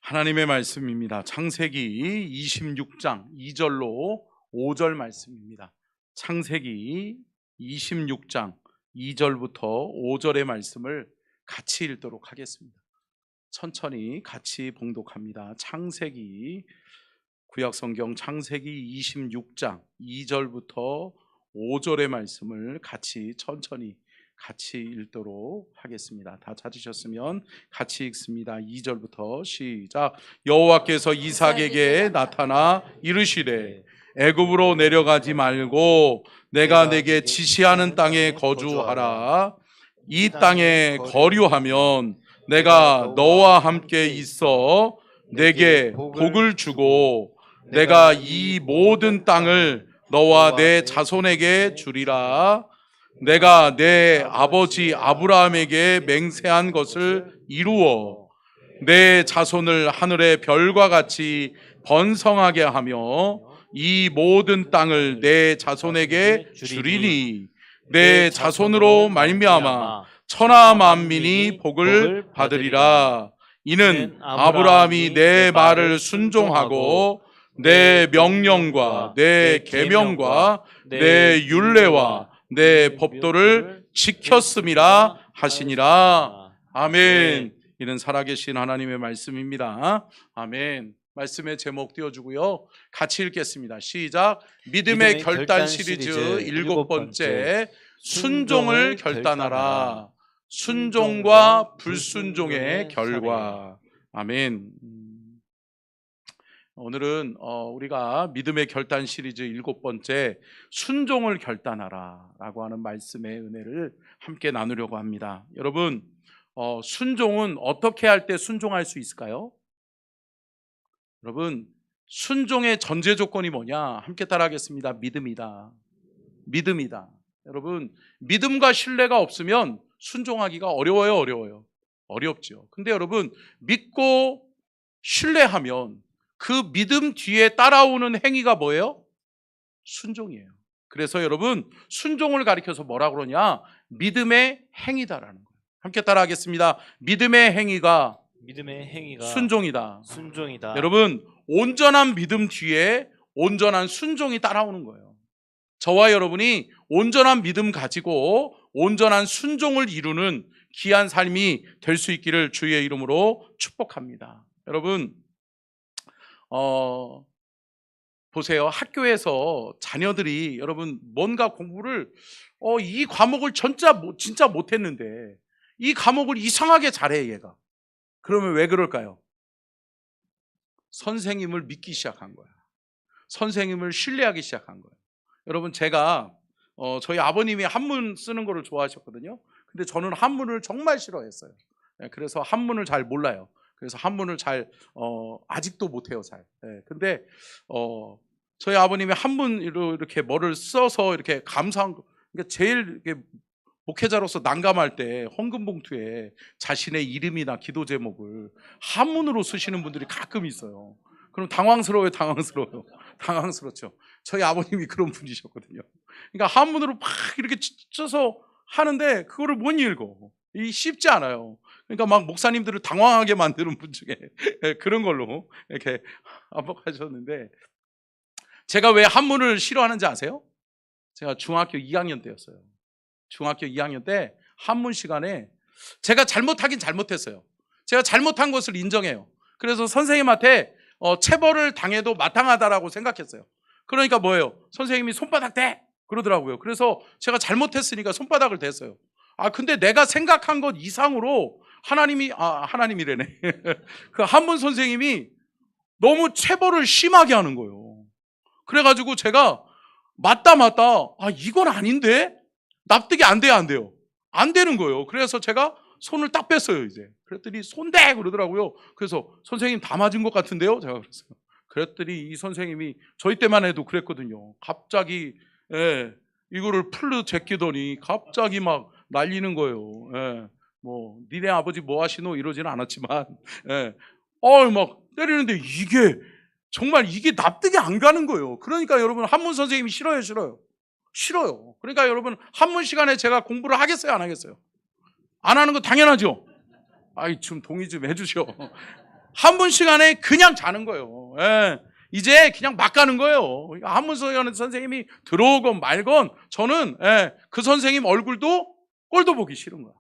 하나님의 말씀입니다. 창세기 26장 2절로 5절 말씀입니다. 창세기 26장 2절부터 5절의 말씀을 같이 읽도록 하겠습니다. 천천히 같이 봉독합니다. 창세기, 구약성경 창세기 26장 2절부터 5절의 말씀을 천천히 읽도록 하겠습니다. 다 찾으셨으면 같이 읽습니다. 2절부터 시작. 여호와께서 이삭에게 나타나 이르시되 애굽으로 내려가지 말고 내가 내게 지시하는 땅에 거주하라. 이 땅에 거류하면 내가 너와 함께 있어 내게 복을 주고 내가 이 모든 땅을 너와 내 자손에게 주리라. 내가 내 아버지 아브라함에게 맹세한 것을 이루어 내 자손을 하늘의 별과 같이 번성하게 하며 이 모든 땅을 내 자손에게 주리니 내 자손으로 말미암아 천하 만민이 복을 받으리라. 이는 아브라함이 내 말을 순종하고 내 명령과 내 계명과 내 율례와 내 법도를 지켰음이라 하시니라. 아멘. 이는 살아계신 하나님의 말씀입니다. 아멘. 말씀의 제목 띄워주고요. 같이 읽겠습니다. 시작. 믿음의 결단 시리즈 7번째, 순종을 결단하라. 순종과 불순종의 결과. 아멘. 오늘은 우리가 믿음의 결단 시리즈 7번째, 순종을 결단하라 라고 하는 말씀의 은혜를 함께 나누려고 합니다. 여러분, 순종은 어떻게 할 때 순종할 수 있을까요? 여러분, 순종의 전제 조건이 뭐냐? 함께 따라하겠습니다. 믿음이다. 여러분, 믿음과 신뢰가 없으면 순종하기가 어려워요. 어렵죠. 근데 여러분, 믿고 신뢰하면 그 믿음 뒤에 따라오는 행위가 뭐예요? 순종이에요. 그래서 여러분, 순종을 가리켜서 뭐라 그러냐? 믿음의 행위다라는 거예요. 함께 따라하겠습니다. 믿음의 행위가 순종이다. 여러분, 온전한 믿음 뒤에 온전한 순종이 따라오는 거예요. 저와 여러분이 온전한 믿음 가지고 온전한 순종을 이루는 귀한 삶이 될 수 있기를 주의 이름으로 축복합니다. 여러분, 보세요. 학교에서 자녀들이 여러분 뭔가 공부를 이 과목을 진짜 못했는데 이 과목을 이상하게 잘해 얘가. 그러면 왜 그럴까요? 선생님을 믿기 시작한 거야. 선생님을 신뢰하기 시작한 거예요. 여러분, 제가 저희 아버님이 한문 쓰는 거를 좋아하셨거든요. 근데 저는 한문을 정말 싫어했어요. 그래서 한문을 잘 몰라요. 그래서 한문을 아직도 못해요, 잘. 근데, 저희 아버님이 한문으로 이렇게 뭐를 써서 이렇게 감사한 거, 그러니까 제일 이렇게 목회자로서 난감할 때 헌금봉투에 자신의 이름이나 기도 제목을 한문으로 쓰시는 분들이 가끔 있어요. 그럼 당황스럽죠. 저희 아버님이 그런 분이셨거든요. 그러니까 한문으로 막 이렇게 써서 하는데 그거를 못 읽어. 이 쉽지 않아요. 그러니까 막 목사님들을 당황하게 만드는 분 중에 그런 걸로 이렇게 반복하셨는데, 제가 왜 한문을 싫어하는지 아세요? 제가 중학교 2학년 때였어요. 중학교 2학년 때 한문 시간에 제가 잘못하긴 잘못했어요. 제가 잘못한 것을 인정해요. 그래서 선생님한테 체벌을 당해도 마땅하다라고 생각했어요. 그러니까 뭐예요? 선생님이 손바닥 대! 그러더라고요. 그래서 제가 잘못했으니까 손바닥을 댔어요. 근데 내가 생각한 것 이상으로 하나님이래네. 그 한문 선생님이 너무 체벌을 심하게 하는 거예요. 그래가지고 제가 맞다. 이건 아닌데? 납득이 안 돼요. 안 되는 거예요. 그래서 제가 손을 딱 뺐어요, 이제. 그랬더니 손대! 그러더라고요. 그래서 선생님 다 맞은 것 같은데요? 제가 그랬어요. 그랬더니 이 선생님이 저희 때만 해도 그랬거든요. 갑자기, 이거를 풀로 제끼더니 갑자기 막 날리는 거예요. 니네 아버지 뭐 하시노? 이러지는 않았지만, 막 때리는데 이게 납득이 안 가는 거예요. 그러니까 여러분, 한문 선생님이 싫어요. 그러니까 여러분, 한문 시간에 제가 공부를 하겠어요? 안 하겠어요? 안 하는 거 당연하죠? 좀 동의 좀 해주셔. 한 분 시간에 그냥 자는 거예요. 예. 이제 그냥 막 가는 거예요. 한문 선생님이 들어오건 말건 저는 그 선생님 얼굴도 꼴도 보기 싫은 거야.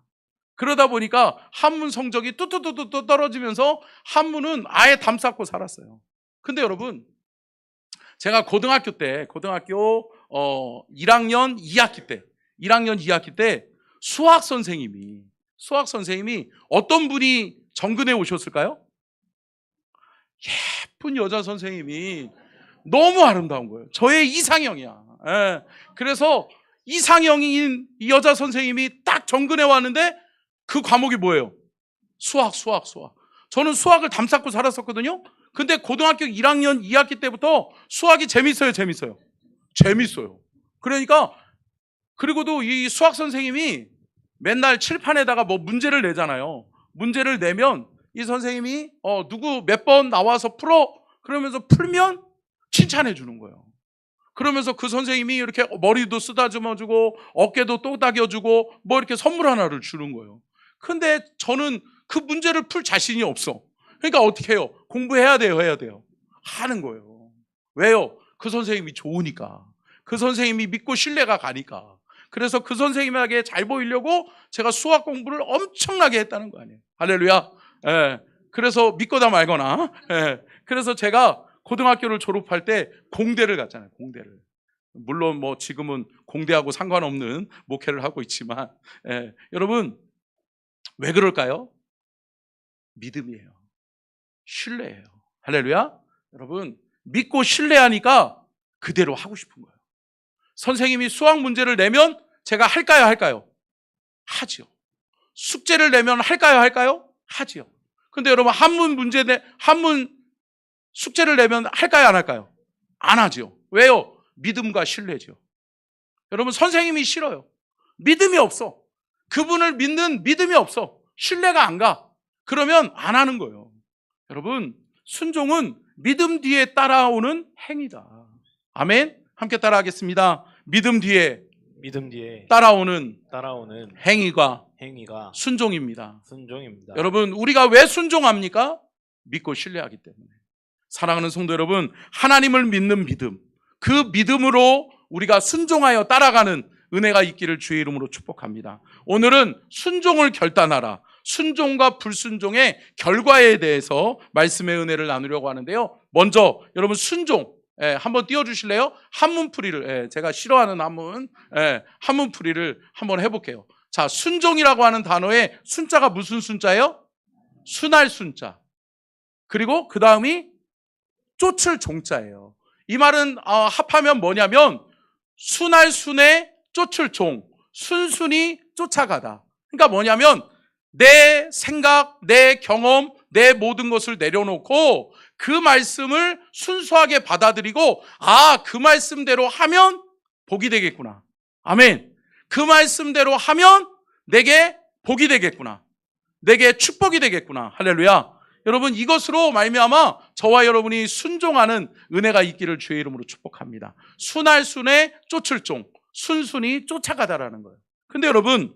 그러다 보니까 한문 성적이 뚜뚜뚜뚜 떨어지면서 한문은 아예 담쌓고 살았어요. 근데 여러분, 제가 고등학교 1학년 2학기 때 수학 선생님이 어떤 분이 정근에 오셨을까요? 예쁜 여자 선생님이 너무 아름다운 거예요. 저의 이상형이야. 예. 그래서 이상형인 이 여자 선생님이 딱 정근에 왔는데 그 과목이 뭐예요? 수학. 저는 수학을 담쌓고 살았었거든요. 근데 고등학교 1학년 2학기 때부터 수학이 재밌어요? 재밌어요. 그러니까, 그리고도 이 수학 선생님이 맨날 칠판에다가 뭐 문제를 내잖아요. 문제를 내면 이 선생님이 누구 몇 번 나와서 풀어, 그러면서 풀면 칭찬해 주는 거예요. 그러면서 그 선생님이 이렇게 머리도 쓰다듬어 주고 어깨도 또닥여 주고 뭐 이렇게 선물 하나를 주는 거예요. 근데 저는 그 문제를 풀 자신이 없어. 그러니까 어떻게 해요? 공부해야 돼요, 하는 거예요. 왜요? 그 선생님이 좋으니까. 그 선생님이 믿고 신뢰가 가니까. 그래서 그 선생님에게 잘 보이려고 제가 수학 공부를 엄청나게 했다는 거 아니에요. 할렐루야. 예. 그래서 믿거나 말거나. 예. 그래서 제가 고등학교를 졸업할 때 공대를 갔잖아요. 공대를. 물론 뭐 지금은 공대하고 상관없는 목회를 하고 있지만, 예. 여러분, 왜 그럴까요? 믿음이에요. 신뢰예요. 할렐루야. 여러분, 믿고 신뢰하니까 그대로 하고 싶은 거예요. 선생님이 수학 문제를 내면 제가 할까요? 하지요. 숙제를 내면 할까요? 하지요. 근데 여러분, 한문 숙제를 내면 할까요, 안 할까요? 안 하죠. 왜요? 믿음과 신뢰죠. 여러분, 선생님이 싫어요. 믿음이 없어. 그분을 믿는 믿음이 없어. 신뢰가 안 가. 그러면 안 하는 거예요. 여러분, 순종은 믿음 뒤에 따라오는 행위다. 아멘. 함께 따라하겠습니다. 믿음 뒤에 따라오는 행위가 순종입니다. 여러분, 우리가 왜 순종합니까? 믿고 신뢰하기 때문에. 사랑하는 성도 여러분, 하나님을 믿는 믿음, 그 믿음으로 우리가 순종하여 따라가는 은혜가 있기를 주의 이름으로 축복합니다. 오늘은 순종을 결단하라, 순종과 불순종의 결과에 대해서 말씀의 은혜를 나누려고 하는데요. 먼저 여러분, 순종 한번 띄워주실래요? 한문풀이를, 제가 싫어하는 한문풀이를 한번 해볼게요. 자, 순종이라고 하는 단어의 순자가 무슨 순자예요? 순할 순자. 그리고 그 다음이 쫓을 종자예요. 이 말은 합하면 뭐냐면 순할 순에 쫓을 종, 순순히 쫓아가다. 그러니까 뭐냐면 내 생각, 내 경험, 내 모든 것을 내려놓고 그 말씀을 순수하게 받아들이고, 그 말씀대로 하면 복이 되겠구나. 아멘. 그 말씀대로 하면 내게 복이 되겠구나. 내게 축복이 되겠구나. 할렐루야. 여러분, 이것으로 말미암아 저와 여러분이 순종하는 은혜가 있기를 주의 이름으로 축복합니다. 순할 순에 쫓을 종, 순순히 쫓아가다라는 거예요. 근데 여러분,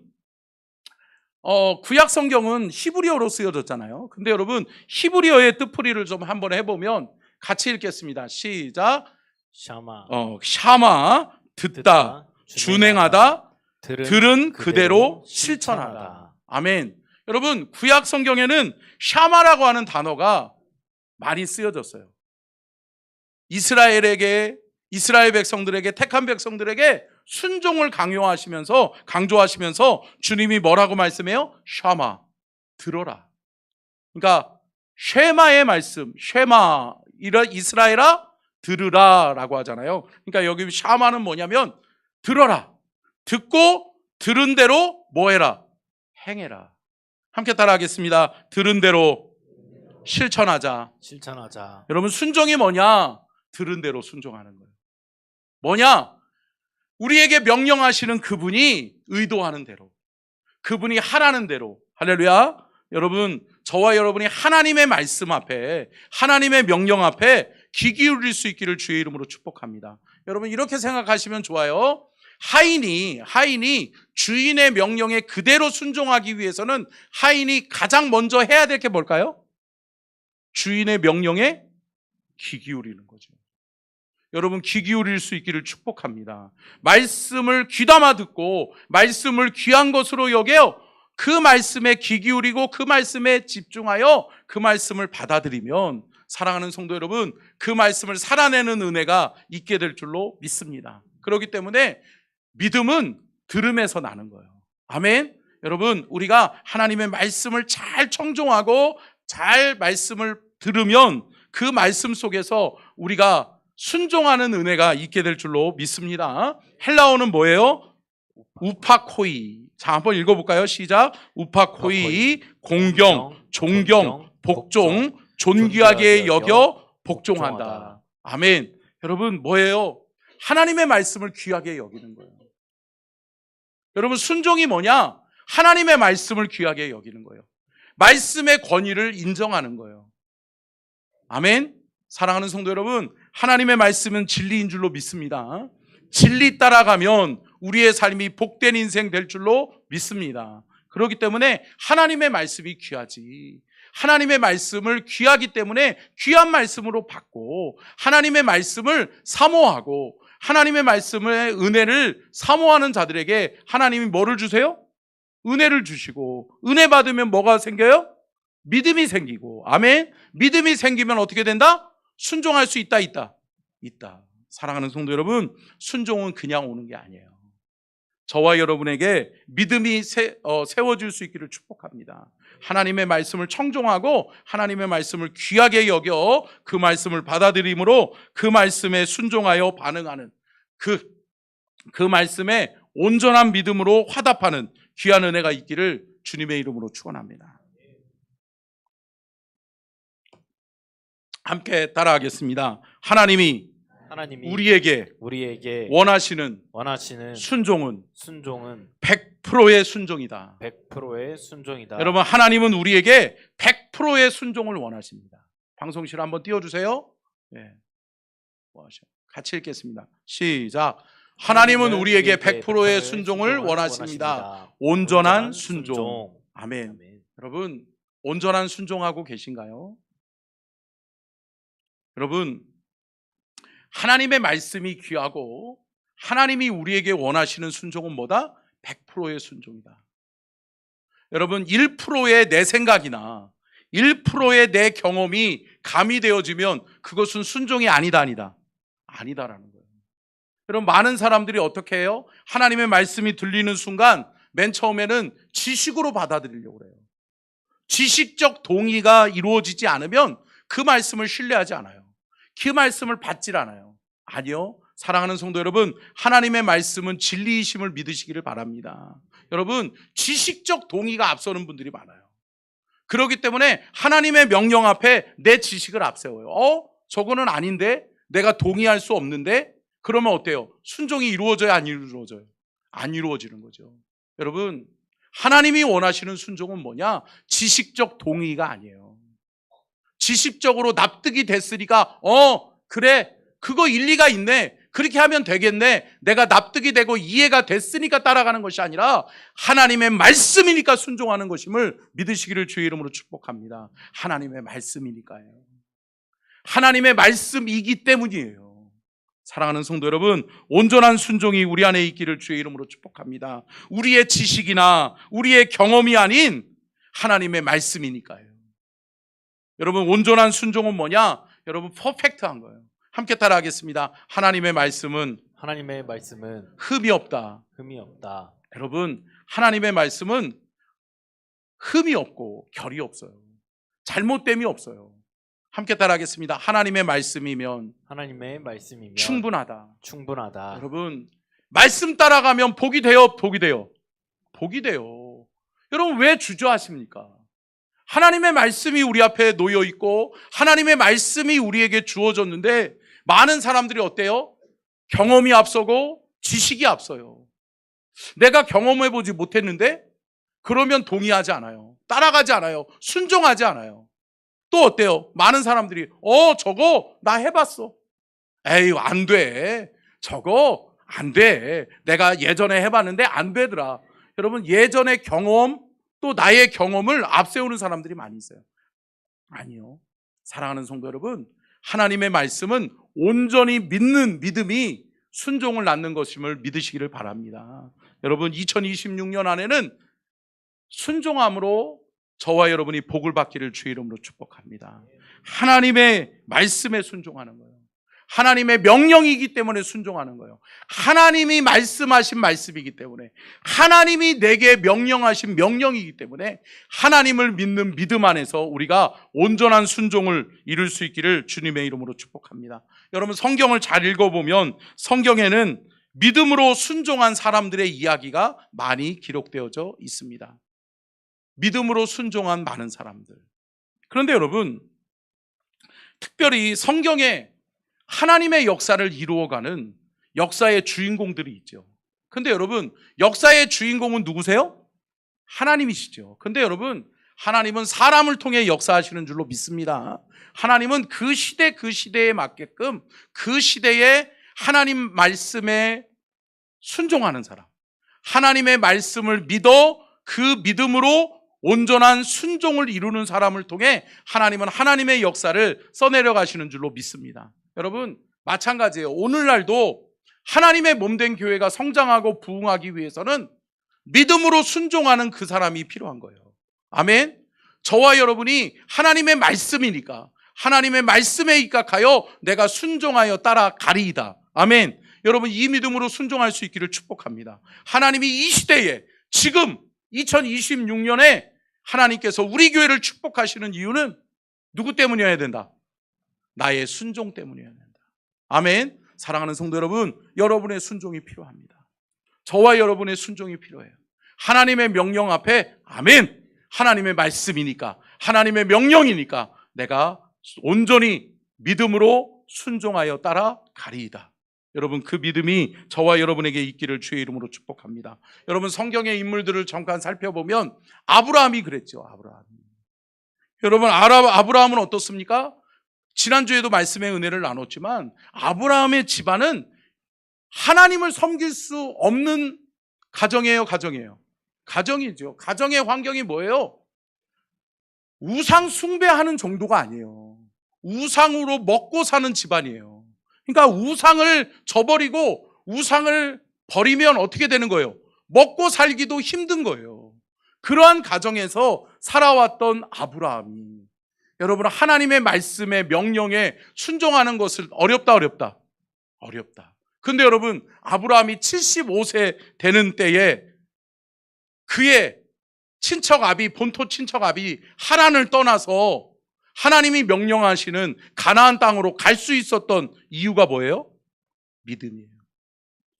구약 성경은 히브리어로 쓰여졌잖아요. 근데 여러분, 히브리어의 뜻풀이를 좀 한번 해보면 같이 읽겠습니다. 시작. 샤마, 듣다, 준행하다, 들은 그대로 실천하다. 아멘. 여러분, 구약 성경에는 샤마라고 하는 단어가 많이 쓰여졌어요. 이스라엘 백성들에게, 택한 백성들에게 순종을 강조하시면서 주님이 뭐라고 말씀해요? 샤마, 들어라. 그러니까 쉐마의 말씀, 쉐마, 이스라엘아 들으라 라고 하잖아요. 그러니까 여기 샤마는 뭐냐면 들어라, 듣고 들은 대로 뭐해라? 행해라. 함께 따라하겠습니다. 들은 대로 실천하자. 여러분, 순종이 뭐냐? 들은 대로 순종하는 거예요. 뭐냐? 우리에게 명령하시는 그분이 의도하는 대로, 그분이 하라는 대로. 할렐루야. 여러분, 저와 여러분이 하나님의 말씀 앞에, 하나님의 명령 앞에 귀 기울일 수 있기를 주의 이름으로 축복합니다. 여러분, 이렇게 생각하시면 좋아요. 하인이 주인의 명령에 그대로 순종하기 위해서는 하인이 가장 먼저 해야 될 게 뭘까요? 주인의 명령에 귀 기울이는 거죠. 여러분 귀 기울일 수 있기를 축복합니다. 말씀을 귀담아 듣고 말씀을 귀한 것으로 여겨 그 말씀에 귀 기울이고 그 말씀에 집중하여 그 말씀을 받아들이면 사랑하는 성도 여러분, 그 말씀을 살아내는 은혜가 있게 될 줄로 믿습니다. 그렇기 때문에 믿음은 들음에서 나는 거예요. 아멘. 여러분, 우리가 하나님의 말씀을 잘 청종하고 잘 말씀을 들으면 그 말씀 속에서 우리가 순종하는 은혜가 있게 될 줄로 믿습니다. 헬라어는 뭐예요? 우파코이. 자, 한번 읽어볼까요? 시작. 우파코이, 공경, 존경, 복종, 존귀하게 여겨 복종한다. 아멘. 여러분, 뭐예요? 하나님의 말씀을 귀하게 여기는 거예요. 여러분, 순종이 뭐냐? 하나님의 말씀을 귀하게 여기는 거예요. 말씀의 권위를 인정하는 거예요. 아멘. 사랑하는 성도 여러분, 하나님의 말씀은 진리인 줄로 믿습니다. 진리 따라가면 우리의 삶이 복된 인생 될 줄로 믿습니다. 그렇기 때문에 하나님의 말씀이 귀하지. 하나님의 말씀을 귀하기 때문에 귀한 말씀으로 받고 하나님의 말씀을 사모하고 하나님의 말씀의 은혜를 사모하는 자들에게 하나님이 뭐를 주세요? 은혜를 주시고 은혜 받으면 뭐가 생겨요? 믿음이 생기고 아멘. 믿음이 생기면 어떻게 된다? 순종할 수 있다. 사랑하는 성도 여러분, 순종은 그냥 오는 게 아니에요. 저와 여러분에게 믿음이 세워질 수 있기를 축복합니다. 하나님의 말씀을 청종하고 하나님의 말씀을 귀하게 여겨 그 말씀을 받아들임으로 그 말씀에 순종하여 반응하는 그 말씀에 온전한 믿음으로 화답하는 귀한 은혜가 있기를 주님의 이름으로 축원합니다. 함께 따라하겠습니다. 하나님이 우리에게 원하시는 순종은 100%의 순종이다. 100%의 순종이다. 여러분, 하나님은 우리에게 100%의 순종을 원하십니다. 방송실 한번 띄워주세요. 네. 같이 읽겠습니다. 시작. 하나님은 우리에게 100%의 순종을 원하십니다. 온전한 순종. 아멘. 여러분, 온전한 순종하고 계신가요? 여러분, 하나님의 말씀이 귀하고 하나님이 우리에게 원하시는 순종은 뭐다? 100%의 순종이다. 여러분, 1%의 내 생각이나 1%의 내 경험이 가미되어지면 그것은 순종이 아니다라는 거예요. 여러분, 많은 사람들이 어떻게 해요? 하나님의 말씀이 들리는 순간 맨 처음에는 지식으로 받아들이려고 해요. 지식적 동의가 이루어지지 않으면 그 말씀을 신뢰하지 않아요. 그 말씀을 받질 않아요. 아니요. 사랑하는 성도 여러분, 하나님의 말씀은 진리이심을 믿으시기를 바랍니다. 여러분, 지식적 동의가 앞서는 분들이 많아요. 그렇기 때문에 하나님의 명령 앞에 내 지식을 앞세워요. 저거는 아닌데? 내가 동의할 수 없는데? 그러면 어때요? 순종이 이루어져요? 안 이루어져요? 안 이루어지는 거죠. 여러분, 하나님이 원하시는 순종은 뭐냐? 지식적 동의가 아니에요. 지식적으로 납득이 됐으니까 그래, 그거 일리가 있네, 그렇게 하면 되겠네, 내가 납득이 되고 이해가 됐으니까 따라가는 것이 아니라 하나님의 말씀이니까 순종하는 것임을 믿으시기를 주의 이름으로 축복합니다. 하나님의 말씀이니까요. 하나님의 말씀이기 때문이에요. 사랑하는 성도 여러분, 온전한 순종이 우리 안에 있기를 주의 이름으로 축복합니다. 우리의 지식이나 우리의 경험이 아닌 하나님의 말씀이니까요. 여러분, 온전한 순종은 뭐냐? 여러분, 퍼펙트한 거예요. 함께 따라하겠습니다. 하나님의 말씀은 흠이 없다. 여러분, 하나님의 말씀은 흠이 없고 결이 없어요. 잘못됨이 없어요. 함께 따라하겠습니다. 하나님의 말씀이면 충분하다. 여러분, 말씀 따라가면 복이 돼요? 복이 돼요? 복이 돼요. 여러분, 왜 주저하십니까? 하나님의 말씀이 우리 앞에 놓여 있고 하나님의 말씀이 우리에게 주어졌는데 많은 사람들이 어때요? 경험이 앞서고 지식이 앞서요. 내가 경험해보지 못했는데 그러면 동의하지 않아요. 따라가지 않아요. 순종하지 않아요. 또 어때요? 많은 사람들이 저거 나 해봤어. 에이, 안 돼. 저거 안 돼. 내가 예전에 해봤는데 안 되더라. 여러분, 예전의 경험 또 나의 경험을 앞세우는 사람들이 많이 있어요. 아니요. 사랑하는 성도 여러분, 하나님의 말씀은 온전히 믿는 믿음이 순종을 낳는 것임을 믿으시기를 바랍니다. 여러분, 2026년 안에는 순종함으로 저와 여러분이 복을 받기를 주의 이름으로 축복합니다. 하나님의 말씀에 순종하는 거예요. 하나님의 명령이기 때문에 순종하는 거예요. 하나님이 말씀하신 말씀이기 때문에, 하나님이 내게 명령하신 명령이기 때문에 하나님을 믿는 믿음 안에서 우리가 온전한 순종을 이룰 수 있기를 주님의 이름으로 축복합니다. 여러분, 성경을 잘 읽어보면 성경에는 믿음으로 순종한 사람들의 이야기가 많이 기록되어져 있습니다. 믿음으로 순종한 많은 사람들. 그런데 여러분, 특별히 성경에 하나님의 역사를 이루어가는 역사의 주인공들이 있죠. 근데 여러분, 역사의 주인공은 누구세요? 하나님이시죠. 근데 여러분, 하나님은 사람을 통해 역사하시는 줄로 믿습니다. 하나님은 그 시대 그 시대에 맞게끔 그 시대에 하나님 말씀에 순종하는 사람, 하나님의 말씀을 믿어 그 믿음으로 온전한 순종을 이루는 사람을 통해 하나님은 하나님의 역사를 써내려 가시는 줄로 믿습니다. 여러분, 마찬가지예요. 오늘날도 하나님의 몸된 교회가 성장하고 부흥하기 위해서는 믿음으로 순종하는 그 사람이 필요한 거예요. 아멘. 저와 여러분이 하나님의 말씀이니까 하나님의 말씀에 입각하여 내가 순종하여 따라가리이다. 아멘. 여러분, 이 믿음으로 순종할 수 있기를 축복합니다. 하나님이 이 시대에 지금 2026년에 하나님께서 우리 교회를 축복하시는 이유는 누구 때문이어야 된다? 나의 순종 때문이어야 된다. 아멘. 사랑하는 성도 여러분, 여러분의 순종이 필요합니다. 저와 여러분의 순종이 필요해요. 하나님의 명령 앞에 아멘, 하나님의 말씀이니까, 하나님의 명령이니까 내가 온전히 믿음으로 순종하여 따라가리이다. 여러분, 그 믿음이 저와 여러분에게 있기를 주의 이름으로 축복합니다. 여러분, 성경의 인물들을 잠깐 살펴보면 아브라함이 그랬죠. 여러분, 아브라함은 어떻습니까? 지난주에도 말씀의 은혜를 나눴지만 아브라함의 집안은 하나님을 섬길 수 없는 가정이에요, 가정이에요? 가정이죠. 가정의 환경이 뭐예요? 우상 숭배하는 정도가 아니에요. 우상으로 먹고 사는 집안이에요. 그러니까 우상을 저버리고 우상을 버리면 어떻게 되는 거예요? 먹고 살기도 힘든 거예요. 그러한 가정에서 살아왔던 아브라함이, 여러분, 하나님의 말씀에 명령에 순종하는 것을 어렵다. 근데 여러분, 아브라함이 75세 되는 때에 그의 본토 친척 아비 하란을 떠나서 하나님이 명령하시는 가나안 땅으로 갈 수 있었던 이유가 뭐예요? 믿음이에요.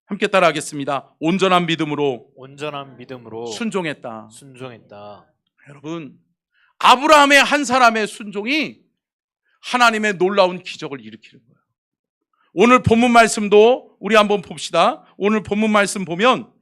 함께 따라하겠습니다. 온전한 믿음으로 순종했다. 여러분, 아브라함의 한 사람의 순종이 하나님의 놀라운 기적을 일으키는 거예요. 오늘 본문 말씀도 우리 한번 봅시다. 오늘 본문 말씀 보면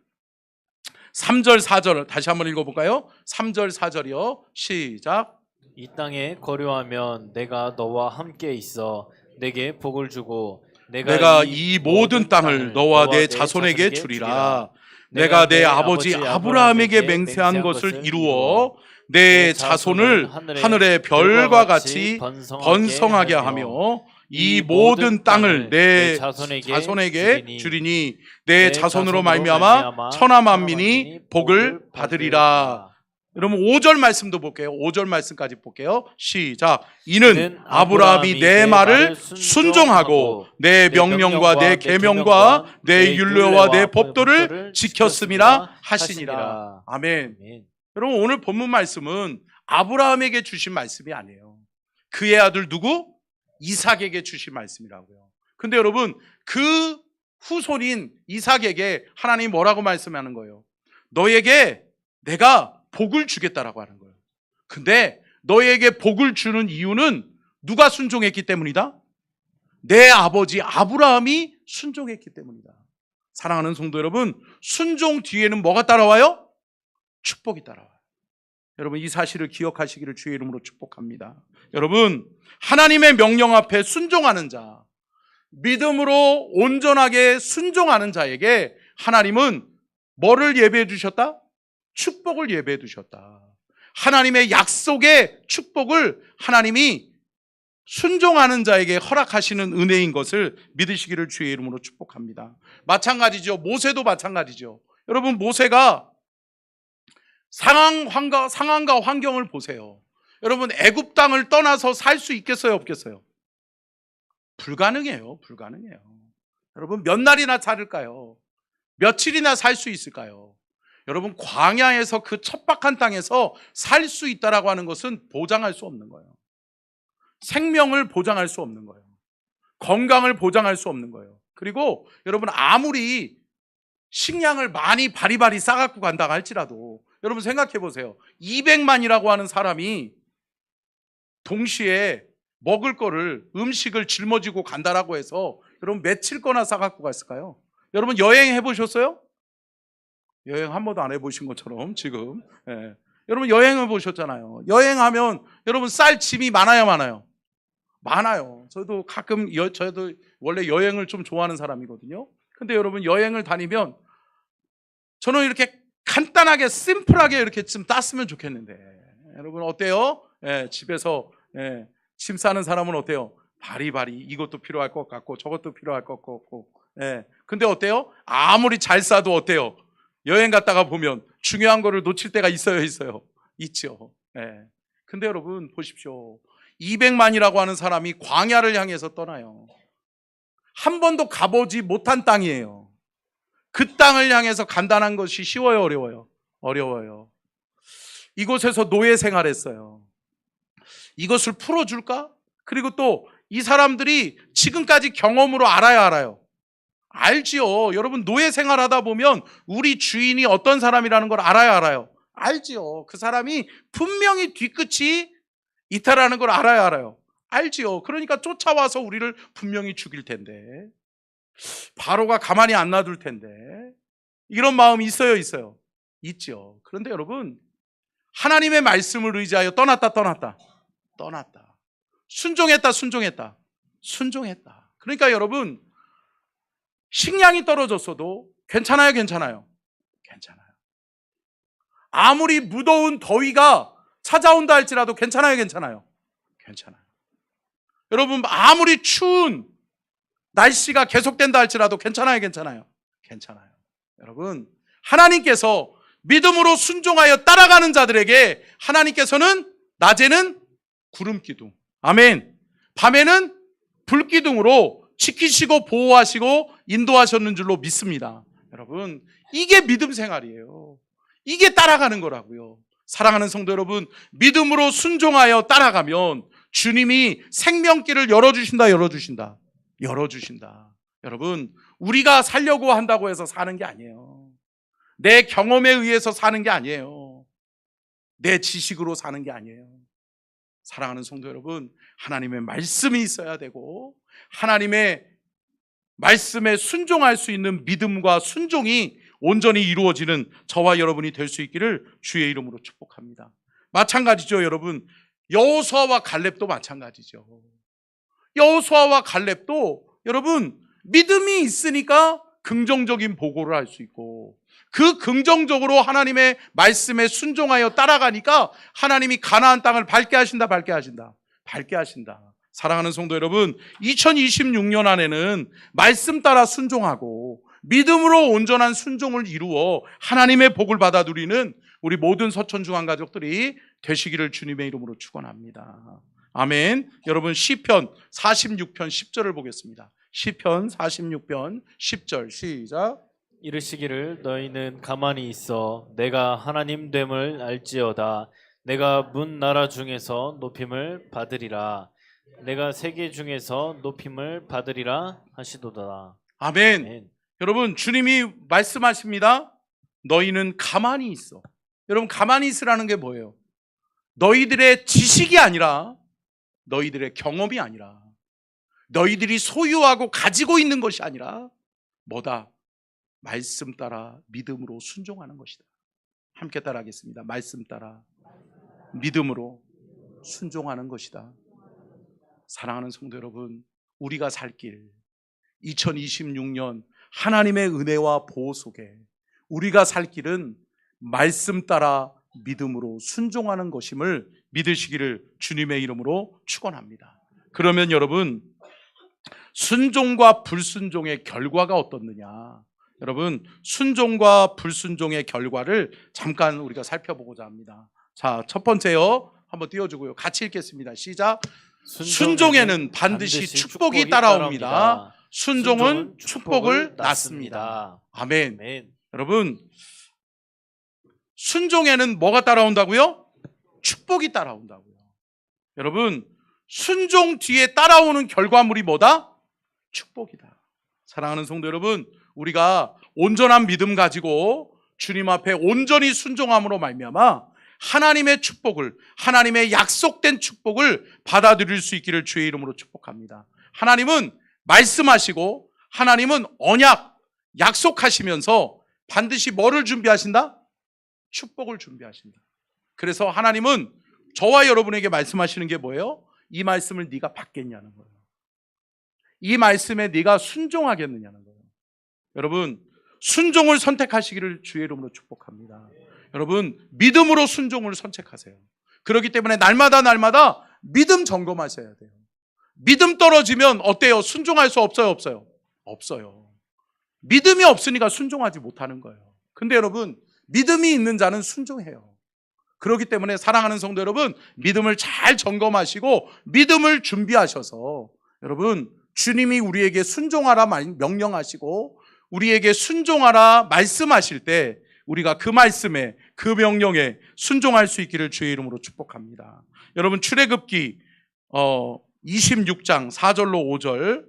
3절 4절 다시 한번 읽어볼까요? 3절 4절이요. 시작. 이 땅에 거류하면 내가 너와 함께 있어 내게 복을 주고 내가 이 모든 땅을 너와 내 자손에게 주리라. 내가 내 아버지 아브라함에게 맹세한 것을 이루어 내 자손을 하늘의 별과 같이 번성하게 하며 이 모든 땅을 내 자손에게 주리니 내 자손으로 말미암아 천하 만민이 복을 받으리라. 여러분, 5절 말씀도 볼게요. 5절 말씀까지 볼게요. 시작. 이는 아브라함이 내 말을 순종하고 내 명령과 내 계명과 내 율례와 내 법도를 지켰음이라 하시니라. 아멘. 여러분, 오늘 본문 말씀은 아브라함에게 주신 말씀이 아니에요. 그의 아들 누구? 이삭에게 주신 말씀이라고요. 근데 여러분, 그 후손인 이삭에게 하나님이 뭐라고 말씀하는 거예요? 너에게 내가 복을 주겠다라고 하는 거예요. 근데 너에게 복을 주는 이유는 누가 순종했기 때문이다? 내 아버지 아브라함이 순종했기 때문이다. 사랑하는 성도 여러분, 순종 뒤에는 뭐가 따라와요? 축복이 따라와요. 여러분, 이 사실을 기억하시기를 주의 이름으로 축복합니다. 여러분, 하나님의 명령 앞에 순종하는 자, 믿음으로 온전하게 순종하는 자에게 하나님은 뭐를 예배해 주셨다? 축복을 예배해 두셨다. 하나님의 약속의 축복을 하나님이 순종하는 자에게 허락하시는 은혜인 것을 믿으시기를 주의 이름으로 축복합니다. 마찬가지죠. 모세도 마찬가지죠. 여러분, 모세가 상황과 환경을 보세요. 여러분, 애굽 땅을 떠나서 살 수 있겠어요, 없겠어요? 불가능해요. 불가능해요. 여러분, 몇 날이나 살을까요? 며칠이나 살 수 있을까요? 여러분, 광야에서 그 척박한 땅에서 살 수 있다라고 하는 것은 보장할 수 없는 거예요. 생명을 보장할 수 없는 거예요. 건강을 보장할 수 없는 거예요. 그리고 여러분, 아무리 식량을 많이 바리바리 싸갖고 간다 할지라도 여러분 생각해 보세요. 200만이라고 하는 사람이 동시에 먹을 거를, 음식을 짊어지고 간다라고 해서 여러분 며칠 거나 싸갖고 갔을까요? 여러분 여행 해보셨어요? 여행 한 번도 안 해보신 것처럼 지금. 예. 여러분 여행을 보셨잖아요. 여행하면 여러분 쌀 짐이 많아요, 많아요? 많아요. 저도 가끔 저도 원래 여행을 좀 좋아하는 사람이거든요. 근데 여러분 여행을 다니면 저는 이렇게 간단하게 심플하게 이렇게 좀 땄으면 좋겠는데 여러분 어때요? 예, 집에서 짐 싸는 사람은 어때요? 바리바리 이것도 필요할 것 같고 저것도 필요할 것 같고. 예. 근데 어때요? 아무리 잘 싸도 어때요? 여행 갔다가 보면 중요한 거를 놓칠 때가 있어요, 있어요? 있죠. 예. 근데 여러분 보십시오. 200만이라고 하는 사람이 광야를 향해서 떠나요. 한 번도 가보지 못한 땅이에요. 그 땅을 향해서 간다는 것이 쉬워요, 어려워요? 어려워요. 이곳에서 노예 생활했어요. 이것을 풀어줄까? 그리고 또 이 사람들이 지금까지 경험으로 알아요? 알지요. 여러분 노예 생활하다 보면 우리 주인이 어떤 사람이라는 걸 알아요? 알지요. 그 사람이 분명히 뒤끝이 이탈하는 걸 알아요? 알지요. 그러니까 쫓아와서 우리를 분명히 죽일 텐데, 바로가 가만히 안 놔둘 텐데, 이런 마음이 있어요, 있어요? 있죠. 그런데 여러분 하나님의 말씀을 의지하여 떠났다. 순종했다. 그러니까 여러분 식량이 떨어졌어도 괜찮아요? 아무리 무더운 더위가 찾아온다 할지라도 괜찮아요? 여러분 아무리 추운 날씨가 계속된다 할지라도 괜찮아요? 여러분 하나님께서 믿음으로 순종하여 따라가는 자들에게 하나님께서는 낮에는 구름기둥, 아멘, 밤에는 불기둥으로 지키시고 보호하시고 인도하셨는 줄로 믿습니다. 여러분 이게 믿음 생활이에요. 이게 따라가는 거라고요. 사랑하는 성도 여러분, 믿음으로 순종하여 따라가면 주님이 생명길을 열어주신다. 여러분 우리가 살려고 한다고 해서 사는 게 아니에요. 내 경험에 의해서 사는 게 아니에요. 내 지식으로 사는 게 아니에요. 사랑하는 성도 여러분, 하나님의 말씀이 있어야 되고 하나님의 말씀에 순종할 수 있는 믿음과 순종이 온전히 이루어지는 저와 여러분이 될 수 있기를 주의 이름으로 축복합니다. 마찬가지죠, 여러분. 여호수아와 갈렙도 마찬가지죠. 여호수아와 갈렙도 여러분 믿음이 있으니까 긍정적인 보고를 할 수 있고, 그 긍정적으로 하나님의 말씀에 순종하여 따라가니까 하나님이 가나안 땅을 밟게 하신다. 사랑하는 성도 여러분, 2026년 안에는 말씀 따라 순종하고 믿음으로 온전한 순종을 이루어 하나님의 복을 받아 누리는 우리 모든 서천중앙 가족들이 되시기를 주님의 이름으로 축원합니다. 아멘. 여러분 시편 46편 10절을 보겠습니다. 시편 46편 10절 시작. 이르시기를 너희는 가만히 있어 내가 하나님 됨을 알지어다. 내가 문 나라 중에서 높임을 받으리라. 내가 세계 중에서 높임을 받으리라 하시도다. 아멘. 아멘. 여러분 주님이 말씀하십니다. 너희는 가만히 있어. 여러분 가만히 있으라는 게 뭐예요? 너희들의 지식이 아니라, 너희들의 경험이 아니라, 너희들이 소유하고 가지고 있는 것이 아니라 뭐다? 말씀 따라 믿음으로 순종하는 것이다. 함께 따라하겠습니다. 말씀 따라 믿음으로 순종하는 것이다. 사랑하는 성도 여러분, 우리가 살 길 2026년 하나님의 은혜와 보호 속에 우리가 살 길은 말씀 따라 믿음으로 순종하는 것임을 믿으시기를 주님의 이름으로 축원합니다. 그러면 여러분 순종과 불순종의 결과가 어떻느냐? 여러분 순종과 불순종의 결과를 잠깐 우리가 살펴보고자 합니다. 자, 첫 번째요. 한번 띄워주고요. 같이 읽겠습니다. 시작. 순종에는 반드시 축복이 따라옵니다. 순종은 축복을 낳습니다. 아멘. 아멘. 여러분 순종에는 뭐가 따라온다고요? 축복이 따라온다고요. 여러분 순종 뒤에 따라오는 결과물이 뭐다? 축복이다. 사랑하는 성도 여러분, 우리가 온전한 믿음 가지고 주님 앞에 온전히 순종함으로 말미암아 하나님의 축복을, 하나님의 약속된 축복을 받아들일 수 있기를 주의 이름으로 축복합니다. 하나님은 말씀하시고 하나님은 언약, 약속하시면서 반드시 뭐를 준비하신다? 축복을 준비하신다. 그래서 하나님은 저와 여러분에게 말씀하시는 게 뭐예요? 이 말씀을 네가 받겠냐는 거예요. 이 말씀에 네가 순종하겠느냐는 거예요. 여러분 순종을 선택하시기를 주의 이름으로 축복합니다. 여러분 믿음으로 순종을 선택하세요. 그렇기 때문에 날마다 믿음 점검하셔야 돼요. 믿음 떨어지면 어때요? 순종할 수 없어요? 없어요? 없어요. 믿음이 없으니까 순종하지 못하는 거예요. 근데 여러분 믿음이 있는 자는 순종해요. 그렇기 때문에 사랑하는 성도 여러분, 믿음을 잘 점검하시고 믿음을 준비하셔서 여러분 주님이 우리에게 순종하라 명령하시고 우리에게 순종하라 말씀하실 때 우리가 그 말씀에, 그 명령에 순종할 수 있기를 주의 이름으로 축복합니다. 여러분 출애굽기 26장 4절로 5절,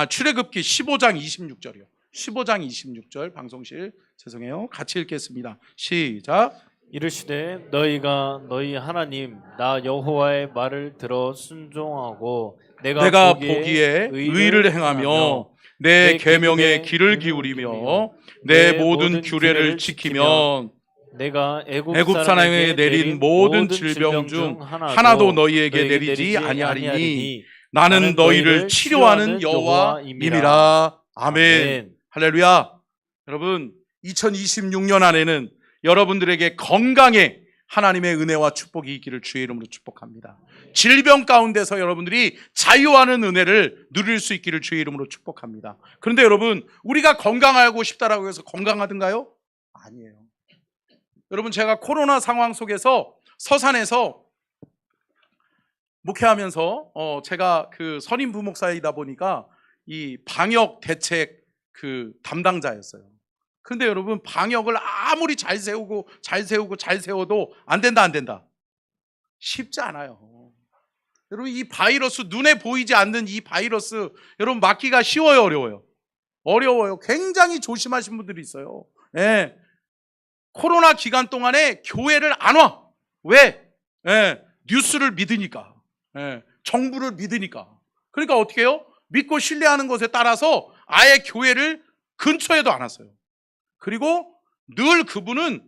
출애굽기 15장 26절이요. 15장 26절 방송실 죄송해요. 같이 읽겠습니다. 시작. 이르시되 너희가 너희 하나님 나 여호와의 말을 들어 순종하고 내가 보기에 의를 행하며 내 계명에 귀를 기울이며 내 모든 규례를 지키면 내가 애굽 사람에게 내린 모든 질병 중 하나도 너희에게 내리지 아니하리니 나는 너희를 치료하는 여호와임이라. 아멘. 할렐루야. 여러분 2026년 안에는 여러분들에게 건강에 하나님의 은혜와 축복이 있기를 주의 이름으로 축복합니다. 질병 가운데서 여러분들이 자유하는 은혜를 누릴 수 있기를 주의 이름으로 축복합니다. 그런데 여러분 우리가 건강하고 싶다라고 해서 건강하든가요? 아니에요. 여러분 제가 코로나 상황 속에서 서산에서 목회하면서 제가 그 선임 부목사이다 보니까 이 방역 대책 그 담당자였어요. 근데 여러분 방역을 아무리 잘 세워도 안 된다. 쉽지 않아요. 여러분 이 바이러스, 눈에 보이지 않는 이 바이러스 여러분 막기가 쉬워요, 어려워요? 어려워요. 굉장히 조심하신 분들이 있어요. 예. 코로나 기간 동안에 교회를 안 와. 왜? 예. 뉴스를 믿으니까. 예. 정부를 믿으니까. 그러니까 어떻게 해요? 믿고 신뢰하는 것에 따라서 아예 교회를 근처에도 안 왔어요. 그리고 늘 그분은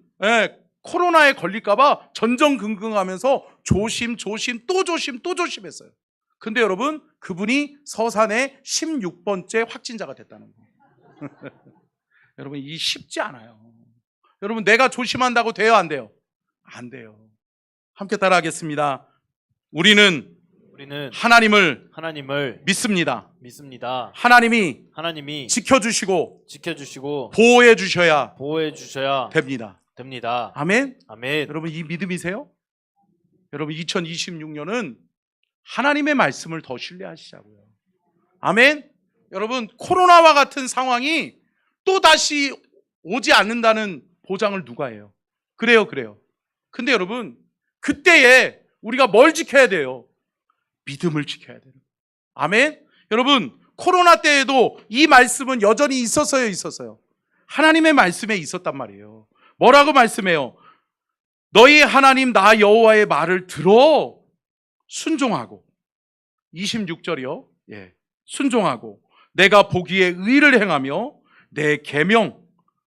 코로나에 걸릴까봐 전전긍긍하면서 조심 또 조심했어요. 근데 여러분 그분이 서산의 16번째 확진자가 됐다는 거예요. 여러분 이 쉽지 않아요. 여러분 내가 조심한다고 돼요, 안 돼요? 안 돼요. 함께 따라하겠습니다. 우리는 하나님을 믿습니다. 하나님이 지켜주시고 보호해 주셔야 됩니다. 아멘. 여러분 이 믿음이세요? 여러분 2026년은 하나님의 말씀을 더 신뢰하시자고요. 아멘. 여러분 코로나와 같은 상황이 또 다시 오지 않는다는 보장을 누가 해요? 그래요. 근데 여러분 그때에 우리가 뭘 지켜야 돼요? 믿음을 지켜야 돼요. 아멘. 여러분 코로나 때에도 이 말씀은 여전히 있었어요. 하나님의 말씀에 있었단 말이에요. 뭐라고 말씀해요? 너희 하나님 나 여호와의 말을 들어 순종하고 26절이요. 예. 순종하고 내가 보기에 의를 행하며 내 계명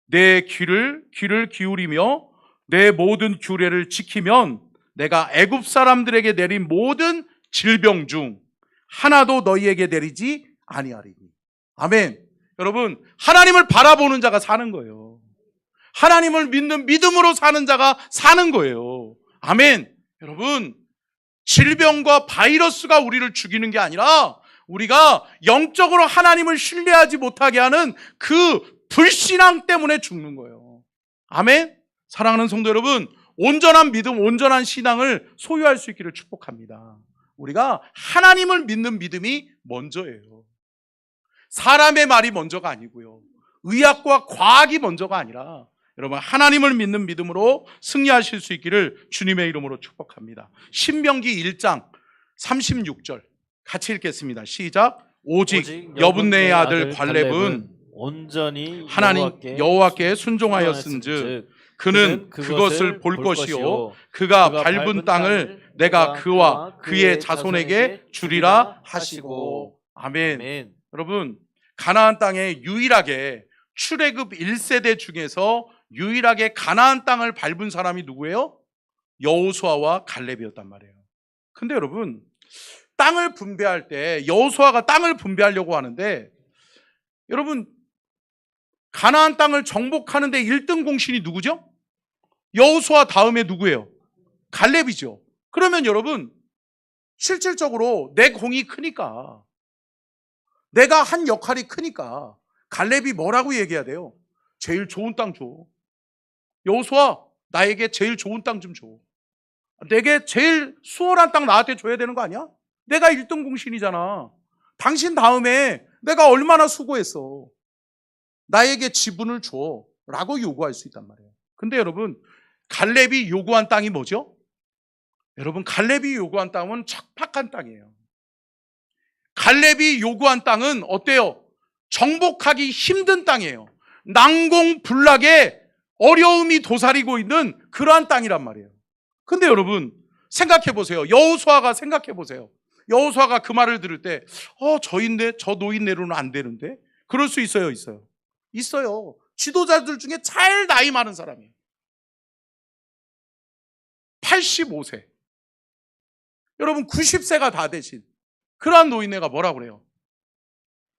내 귀를 기울이며 내 모든 규례를 지키면 내가 애굽 사람들에게 내린 모든 질병 중 하나도 너희에게 내리지 아니하리니. 아멘. 여러분 하나님을 바라보는 자가 사는 거예요. 하나님을 믿는 믿음으로 사는 자가 사는 거예요. 아멘. 여러분 질병과 바이러스가 우리를 죽이는 게 아니라 우리가 영적으로 하나님을 신뢰하지 못하게 하는 그 불신앙 때문에 죽는 거예요. 아멘. 사랑하는 성도 여러분, 온전한 믿음, 온전한 신앙을 소유할 수 있기를 축복합니다. 우리가 하나님을 믿는 믿음이 먼저예요. 사람의 말이 먼저가 아니고요, 의학과 과학이 먼저가 아니라 여러분 하나님을 믿는 믿음으로 승리하실 수 있기를 주님의 이름으로 축복합니다. 신명기 1장 36절 같이 읽겠습니다. 시작. 오직 여분네의 아들 갈렙은 온전히 하나님 여호와께 순종하였은즉 그는 그것을 볼 것이요 그가 밟은 땅을 내가 그와 그의 자손에게 주리라 하시고. 아멘. 여러분, 가나안 땅에 유일하게 출애굽 1세대 중에서 유일하게 가나안 땅을 밟은 사람이 누구예요? 여호수아와 갈렙이었단 말이에요. 근데 여러분, 땅을 분배할 때 여호수아가 땅을 분배하려고 하는데, 여러분 가나안 땅을 정복하는데 1등 공신이 누구죠? 여호수아 다음에 누구예요? 갈렙이죠. 그러면 여러분, 실질적으로 내 공이 크니까, 내가 한 역할이 크니까 갈렙이 뭐라고 얘기해야 돼요? 제일 좋은 땅 줘. 여호수아, 나에게 제일 좋은 땅 좀 줘. 내게 제일 수월한 땅 나한테 줘야 되는 거 아니야? 내가 1등 공신이잖아. 당신 다음에 내가 얼마나 수고했어. 나에게 지분을 줘 라고 요구할 수 있단 말이에요. 근데 여러분, 갈렙이 요구한 땅이 뭐죠? 여러분, 갈렙이 요구한 땅은 척박한 땅이에요. 갈렙이 요구한 땅은 어때요? 정복하기 힘든 땅이에요. 난공불락에 어려움이 도사리고 있는 그러한 땅이란 말이에요. 근데 여러분 생각해 보세요. 여호수아가 생각해 보세요. 여호수아가 그 말을 들을 때 저 노인네로는 안 되는데? 그럴 수 있어요? 있어요. 지도자들 중에 제일 나이 많은 사람이에요. 85세. 여러분 90세가 다 되신 그러한 노인네가 뭐라고 그래요?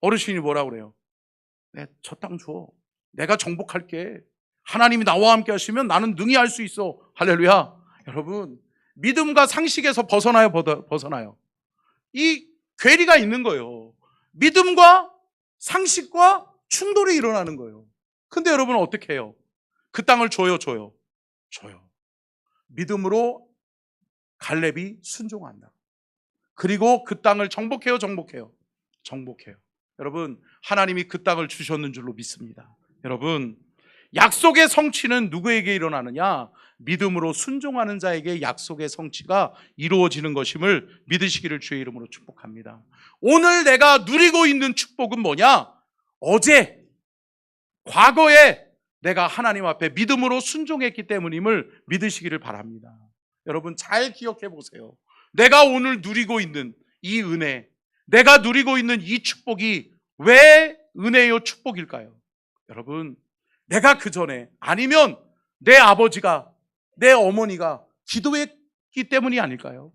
어르신이 뭐라고 그래요? 네, 저 땅 줘. 내가 정복할게. 하나님이 나와 함께 하시면 나는 능히 할 수 있어. 할렐루야. 여러분, 믿음과 상식에서 벗어나요. 이 괴리가 있는 거예요. 믿음과 상식과 충돌이 일어나는 거예요. 근데 여러분 어떻게 해요? 그 땅을 줘요. 믿음으로 갈렙이 순종한다. 그리고 그 땅을 정복해요. 여러분, 하나님이 그 땅을 주셨는 줄로 믿습니다. 여러분, 약속의 성취는 누구에게 일어나느냐? 믿음으로 순종하는 자에게 약속의 성취가 이루어지는 것임을 믿으시기를 주의 이름으로 축복합니다. 오늘 내가 누리고 있는 축복은 뭐냐? 어제, 과거에 내가 하나님 앞에 믿음으로 순종했기 때문임을 믿으시기를 바랍니다. 여러분 잘 기억해 보세요. 내가 오늘 누리고 있는 이 은혜, 내가 누리고 있는 이 축복이 왜 은혜요 축복일까요? 여러분, 내가 그 전에, 아니면 내 아버지가, 내 어머니가 기도했기 때문이 아닐까요?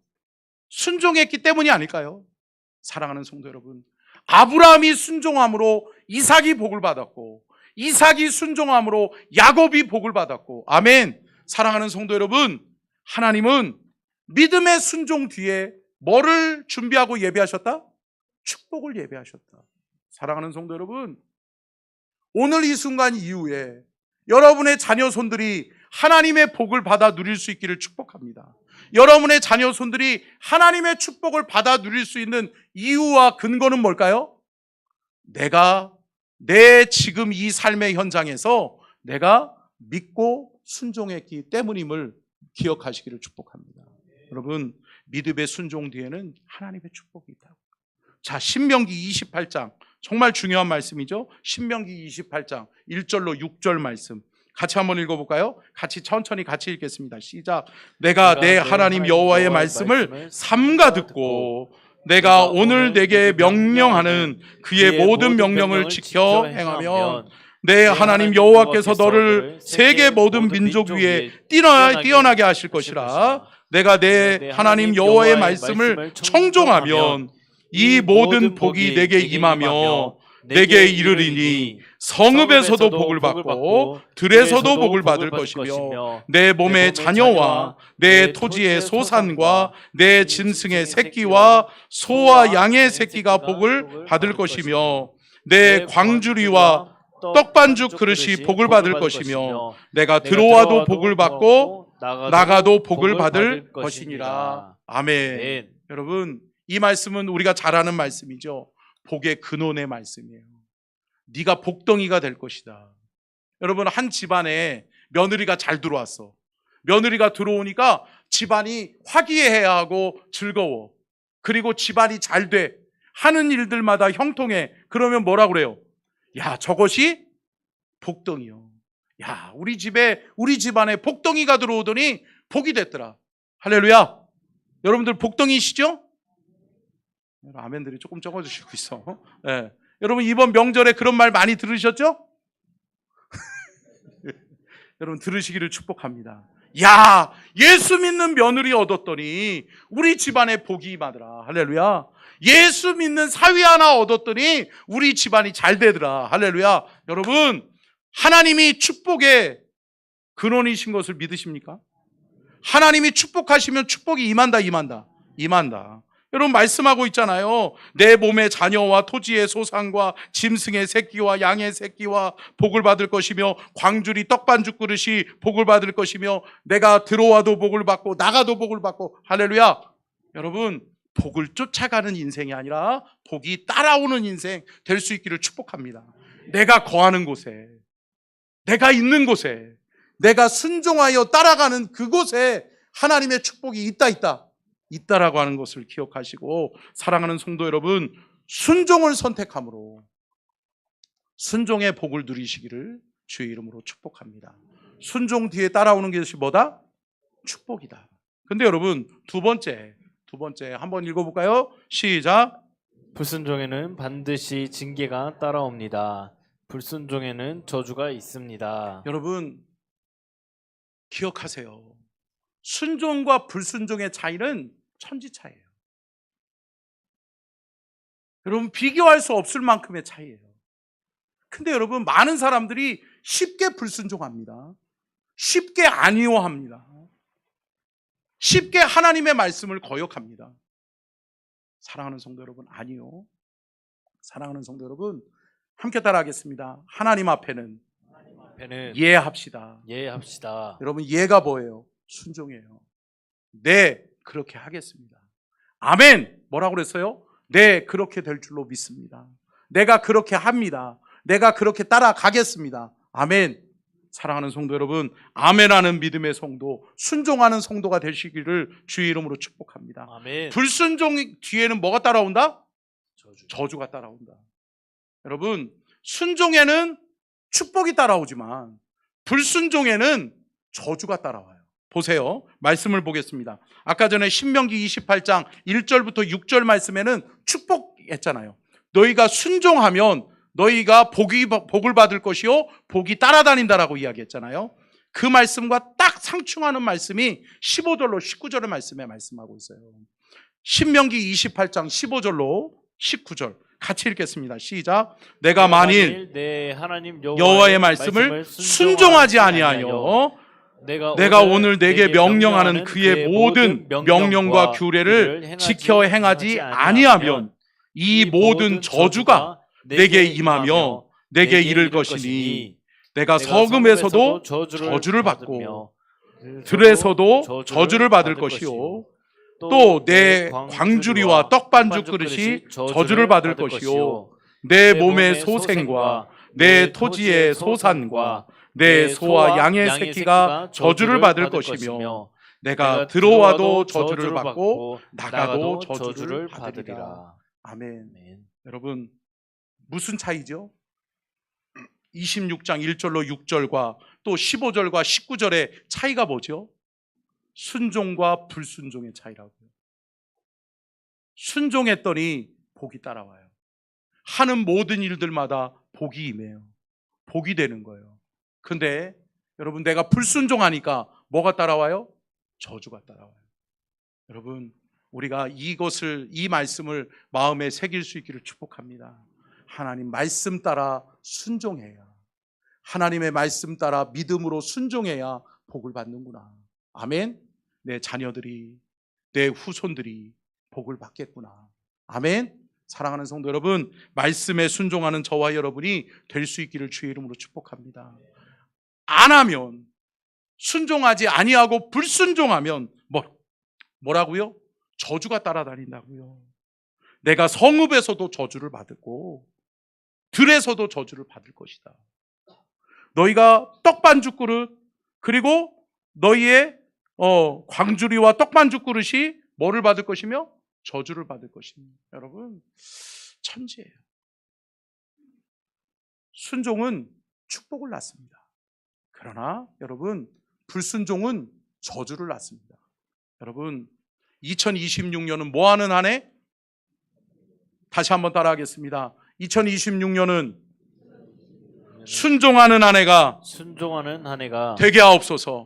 순종했기 때문이 아닐까요? 사랑하는 성도 여러분, 아브라함이 순종함으로 이삭이 복을 받았고, 이삭이 순종함으로 야곱이 복을 받았고, 아멘. 사랑하는 성도 여러분, 하나님은 믿음의 순종 뒤에 뭐를 준비하고 예배하셨다? 축복을 예배하셨다. 사랑하는 성도 여러분, 오늘 이 순간 이후에 여러분의 자녀 손들이 하나님의 복을 받아 누릴 수 있기를 축복합니다. 여러분의 자녀 손들이 하나님의 축복을 받아 누릴 수 있는 이유와 근거는 뭘까요? 내가 내 지금 이 삶의 현장에서 내가 믿고 순종했기 때문임을 기억하시기를 축복합니다. 여러분, 믿음의 순종 뒤에는 하나님의 축복이 있다. 자, 신명기 28장 정말 중요한 말씀이죠. 신명기 28장 1절로 6절 말씀 같이 한번 읽어볼까요? 천천히 같이 읽겠습니다. 시작. 내가 내 하나님 여호와의 말씀을 삼가 듣고 내가 오늘 내게 명령하는 그의 모든 명령을 지켜 행하면 내 하나님 여호와께서 너를 세계 모든 민족 위에 뛰어나게 하실 것이라. 내가 내 하나님 여호와의 말씀을 청종하면 이 모든 복이 내게 임하며 내게 이르리니 성읍에서도 복을 받고 들에서도 복을 받을 것이며 내 몸의 자녀와 내 토지의 소산과 내 짐승의 새끼와 소와 양의 새끼가 복을 받을 것이며 내 광주리와 떡반죽 그릇이 복을 받을 것이며 내가 들어와도 복을 받고 나가도 복을 받을 것이니라. 아멘. 여러분, 이 말씀은 우리가 잘 아는 말씀이죠. 복의 근원의 말씀이에요. 네가 복덩이가 될 것이다. 여러분, 한 집안에 며느리가 잘 들어왔어. 며느리가 들어오니까 집안이 화기애애해야 하고 즐거워. 그리고 집안이 잘 돼. 하는 일들마다 형통해. 그러면 뭐라 그래요? 야, 저것이 복덩이요. 야, 우리 집안에 복덩이가 들어오더니 복이 됐더라. 할렐루야. 여러분들 복덩이시죠? 아멘들이 조금 적어주시고 있어. 네. 여러분, 이번 명절에 그런 말 많이 들으셨죠? 여러분, 들으시기를 축복합니다. 야, 예수 믿는 며느리 얻었더니 우리 집안에 복이 임하더라. 할렐루야. 예수 믿는 사위 하나 얻었더니 우리 집안이 잘 되더라. 할렐루야. 여러분, 하나님이 축복의 근원이신 것을 믿으십니까? 하나님이 축복하시면 축복이 임한다. 여러분, 말씀하고 있잖아요. 내 몸의 자녀와 토지의 소산과 짐승의 새끼와 양의 새끼와 복을 받을 것이며 광주리 떡반죽 그릇이 복을 받을 것이며 내가 들어와도 복을 받고 나가도 복을 받고. 할렐루야. 여러분, 복을 쫓아가는 인생이 아니라 복이 따라오는 인생 될 수 있기를 축복합니다. 내가 거하는 곳에, 내가 있는 곳에, 내가 순종하여 따라가는 그곳에 하나님의 축복이 있다라고 하는 것을 기억하시고, 사랑하는 성도 여러분, 순종을 선택함으로 순종의 복을 누리시기를 주의 이름으로 축복합니다. 순종 뒤에 따라오는 것이 뭐다? 축복이다. 근데 여러분, 두 번째 한번 읽어볼까요? 시작. 불순종에는 반드시 징계가 따라옵니다. 불순종에는 저주가 있습니다. 여러분, 기억하세요. 순종과 불순종의 차이는 천지차이예요. 여러분, 비교할 수 없을 만큼의 차이예요. 근데 여러분, 많은 사람들이 쉽게 불순종합니다. 쉽게 안위호합니다. 쉽게 하나님의 말씀을 거역합니다. 사랑하는 성도 여러분, 아니요. 사랑하는 성도 여러분, 함께 따라하겠습니다. 하나님 앞에는 예합시다. 여러분, 예가 뭐예요? 순종이에요. 네, 그렇게 하겠습니다. 아멘. 뭐라고 그랬어요? 네, 그렇게 될 줄로 믿습니다. 내가 그렇게 합니다. 내가 그렇게 따라가겠습니다. 아멘. 사랑하는 성도 여러분, 아멘하는 믿음의 성도, 순종하는 성도가 되시기를 주의 이름으로 축복합니다. 아멘. 불순종 뒤에는 뭐가 따라온다? 저주가 따라온다. 여러분, 순종에는 축복이 따라오지만 불순종에는 저주가 따라와요. 보세요. 말씀을 보겠습니다. 아까 전에 신명기 28장 1절부터 6절 말씀에는 축복했잖아요. 너희가 순종하면 너희가 복을 받을 것이요 복이 따라다닌다라고 이야기했잖아요. 그 말씀과 딱 상충하는 말씀이 15절로 19절의 말씀에 말씀하고 있어요. 신명기 28장 15절로 19절 같이 읽겠습니다. 시작. 내가 만일 내 하나님 여호와의 말씀을 순종하지 아니하여 내가 오늘 내게 명령하는 그의 모든 명령과 규례를 지켜 행하지 아니하면 이 모든 저주가 내게 임하며 내게 이를 것이니 내가 성읍에서도 저주를 받고 들에서도 저주를 받을 것이요 또 내 광주리와 떡반죽 그릇이 저주를 받을 것이요 내 몸의 소생과 내 토지의 소산과 내 소와 양의 새끼가 저주를 받을 것이며 내가 들어와도 저주를 받고 나가도 저주를 받으리라. 아멘. 여러분, 무슨 차이죠? 26장 1절로 6절과 또 15절과 19절의 차이가 뭐죠? 순종과 불순종의 차이라고요. 순종했더니 복이 따라와요. 하는 모든 일들마다 복이 임해요. 복이 되는 거예요. 근데 여러분, 내가 불순종하니까 뭐가 따라와요? 저주가 따라와요. 여러분, 우리가 이 말씀을 마음에 새길 수 있기를 축복합니다. 하나님 말씀 따라 순종해야, 하나님의 말씀 따라 믿음으로 순종해야 복을 받는구나. 아멘. 내 자녀들이, 내 후손들이 복을 받겠구나. 아멘. 사랑하는 성도 여러분, 말씀에 순종하는 저와 여러분이 될 수 있기를 주의 이름으로 축복합니다. 안 하면, 순종하지 아니하고 불순종하면 뭐라고요? 저주가 따라다닌다고요. 내가 성읍에서도 저주를 받고 들에서도 저주를 받을 것이다. 너희가 떡반죽 그릇, 그리고 너희의 광주리와 떡반죽 그릇이 뭐를 받을 것이며? 저주를 받을 것입니다. 여러분, 천지예요. 순종은 축복을 낳습니다. 그러나 여러분, 불순종은 저주를 낳습니다. 여러분, 2026년은 뭐 하는 한 해? 다시 한번 따라하겠습니다. 2026년은 순종하는 한 해가 되게 하옵소서.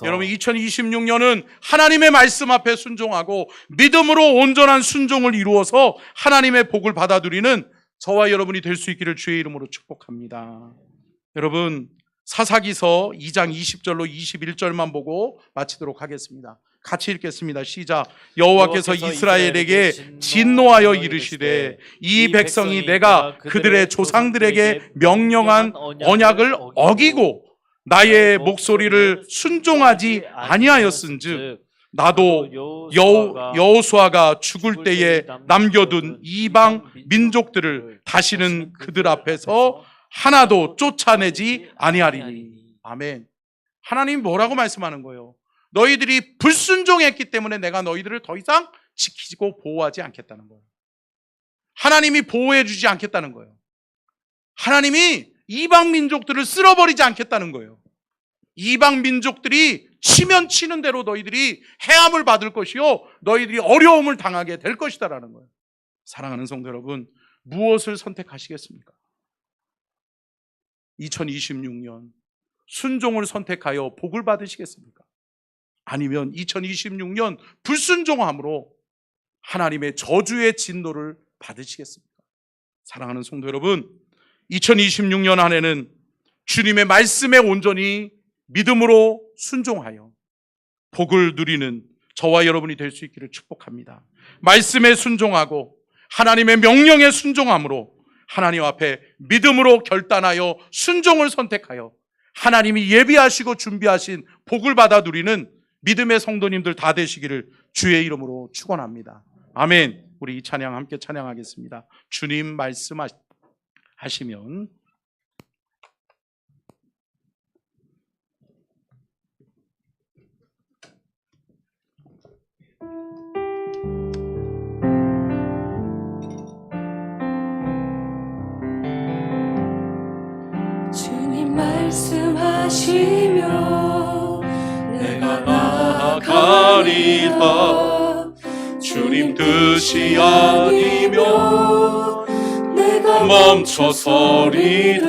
여러분, 2026년은 하나님의 말씀 앞에 순종하고 믿음으로 온전한 순종을 이루어서 하나님의 복을 받아들이는 저와 여러분이 될 수 있기를 주의 이름으로 축복합니다. 여러분, 사사기서 2장 20절로 21절만 보고 마치도록 하겠습니다. 같이 읽겠습니다. 시작. 여호와께서 이스라엘에게 진노하여 이르시되 이 백성이 내가 그들의 조상들에게 명령한 언약을 어기고 나의 목소리를 순종하지 아니하였은즉 나도 여호수아가 죽을 때에 남겨둔 이방 민족들을 다시는 그들 앞에서 하나도 쫓아내지 아니하리니. 아멘. 하나님이 뭐라고 말씀하는 거예요? 너희들이 불순종했기 때문에 내가 너희들을 더 이상 지키고 보호하지 않겠다는 거예요. 하나님이 보호해 주지 않겠다는 거예요. 하나님이 이방 민족들을 쓸어버리지 않겠다는 거예요. 이방 민족들이 치면 치는 대로 너희들이 해함을 받을 것이요 너희들이 어려움을 당하게 될 것이다라는 거예요. 사랑하는 성도 여러분, 무엇을 선택하시겠습니까? 2026년 순종을 선택하여 복을 받으시겠습니까? 아니면 2026년 불순종함으로 하나님의 저주의 진노를 받으시겠습니까? 사랑하는 성도 여러분, 2026년 한 해는 주님의 말씀에 온전히 믿음으로 순종하여 복을 누리는 저와 여러분이 될 수 있기를 축복합니다. 말씀에 순종하고 하나님의 명령에 순종함으로 하나님 앞에 믿음으로 결단하여 순종을 선택하여 하나님이 예비하시고 준비하신 복을 받아 누리는 믿음의 성도님들 다 되시기를 주의 이름으로 축원합니다. 아멘. 우리 이 찬양 함께 찬양하겠습니다. 주님 말씀하시면 주님 말씀하시며 내가 나아가리다. 주님 뜻이 아니면 내가 멈춰서리다.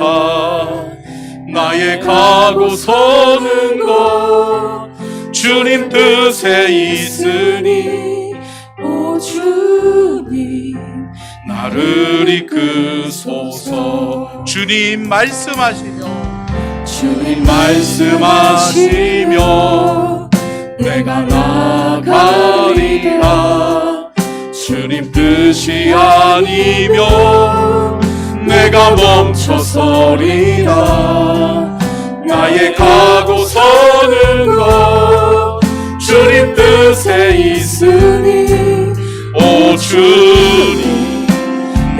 나의 가고 서는 것 주님 뜻에 있으니 오 주님 나를 이끄소서. 주님 말씀하시며 주님 말씀하시며 내가 나가리라. 주님 뜻이 아니면 내가 멈춰서리라. 나의 가고 서는 것 주님 뜻에 있으니 오 주님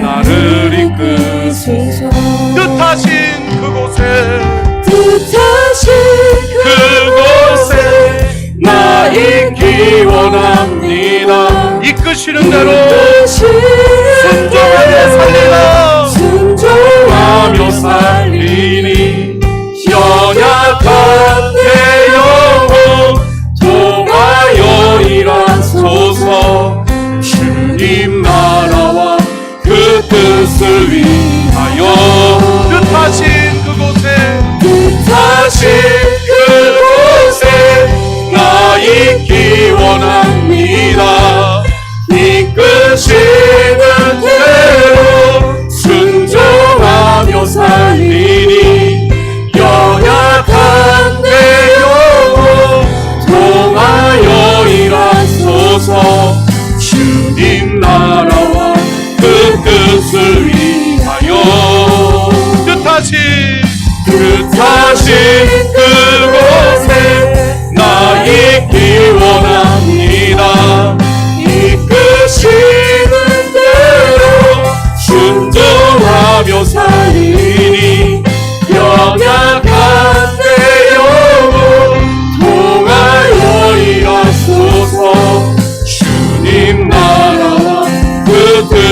나를 이끄소서. 뜻하신 그곳에 나 있기 원합니다. 이끄시는 대로 순종하며 살리니 연약한 내 영혼 통하여 일하소서. 주님 나라와 그 뜻을 위하여 뜻하신 그곳에 나 있기 원합니다. 이끄시는 대로 순종하며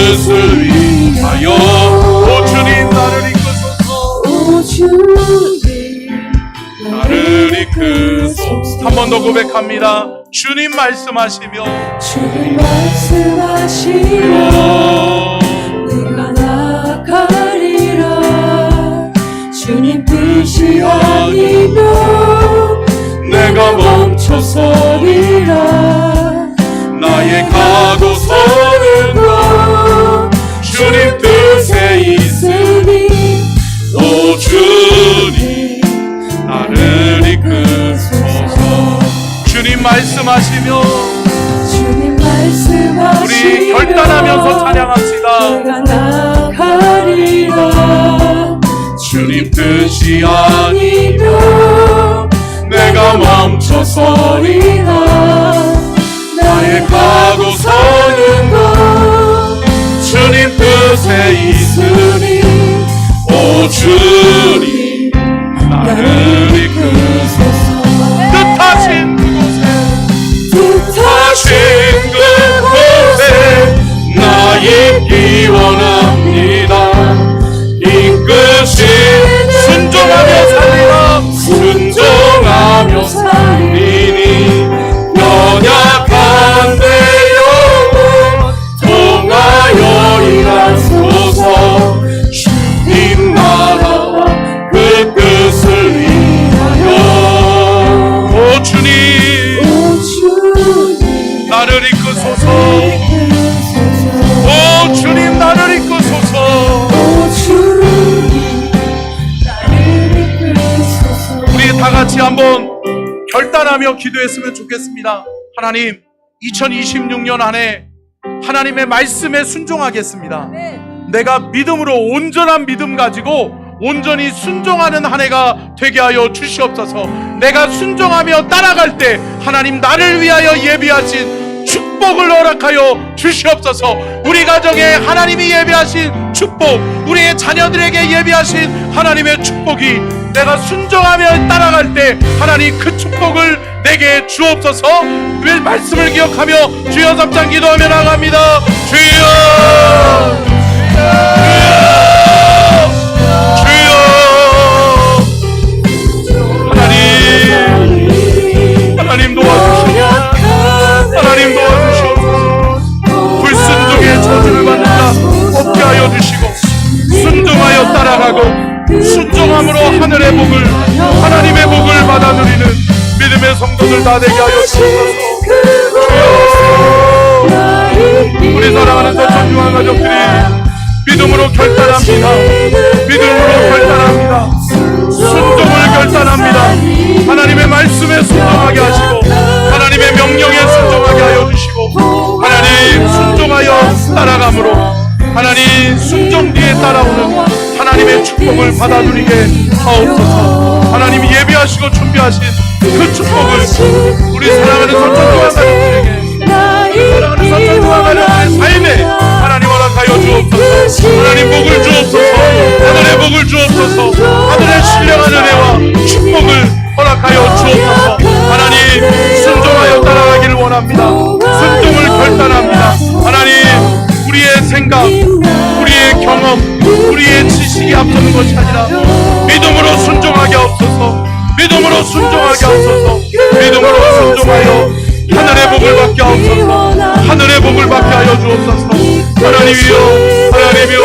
뜻을 위하여 오 주님 나를 이끄소서 오 주님 나를 이끄소서 한 번 더 고백합니다. 주님 말씀하시며 주님 말씀하시며 내가 나아가리라 주님 뜻이 아니면 내가 멈춰서리라 나의 가고 서는 것 주님 뜻에 있으니 오 주님 나를 이끄소서 주님 말씀하시며 주님 말씀하시며 우리 결단하면서 찬양합시다. 내가 나아가리라 주님 뜻이 아니면 내가 멈춰서리라 나의 가고 서는 것 주님 뜻에 있으니 오 주님 나를 이끄소서 뜻하신 그곳에 나 있기 원합니다. 이끄신 순종하며 살리라 순종하며 살리니 연약한 내 영혼 통하여 일하소서 주님 나라와 그 뜻을 위하여 오 주님 나를 이끄소서 오 주님 나를 이끄소서 우리 다 같이 한번 결단하며 기도했으면 좋겠습니다. 하나님 2026년 안에 하나님의 말씀에 순종하겠습니다. 내가 믿음으로 온전한 믿음 가지고 온전히 순종하는 한 해가 되게 하여 주시옵소서. 내가 순종하며 따라갈 때 하나님 나를 위하여 예비하신 축복을 허락하여 주시옵소서. 우리 가정에 하나님이 예비하신 축복, 우리의 자녀들에게 예비하신 하나님의 축복이 내가 순종하며 따라갈 때 하나님 그 축복을 내게 주옵소서. 늘 말씀을 기억하며 주여 3장 기도하며 나갑니다. 주여 하나님 도와주시옵소서. 하나님 도와주시옵소서. 불순종의 저주를 받는 자 없게 하여 주시고 순종하여 따라가고 순종함으로 하늘의 복을 하나님의 복을 받아 누리는 믿음의 성도들 다 되게 하여 주옵소서. 우리 사랑하는 저천중한 가족들이 믿음으로 결단합니다. 믿음으로 결단합니다. 순종을 결단합니다. 하나님의 말씀에 순종하게 하시고 하나님의 명령에 순종하게 하여 주시고 하나님 순종하여 따라감으로 하나님 순종 뒤에 따라오는 하나님의 축복을 받아 누리게 하옵소서. 하나님 예비하시고 준비하신 그 축복을 우리 사랑하는 저천중한 가족들에게 사랑하는 저천중한 가족들의 삶에 하나님 허락하여 주옵소서. 하나님 복을 주옵소서. 하늘의 복을 주옵소서. 하늘의 신령한 은혜와 축복을 허락하여 주옵소서. 하나님 순종하여 따라가기를 원합니다. 순종을 결단합니다. 하나님 우리의 생각, 우리의 경험, 우리의 지식이 앞서는 것이 아니라 믿음으로 순종하게 하옵소서. 믿음으로 순종하게 하옵소서. 믿음으로 순종하여 하늘의 복을 받게 하옵소서. 하늘의 복을 받게 하여 주옵소서. 하나님이여 하나님이여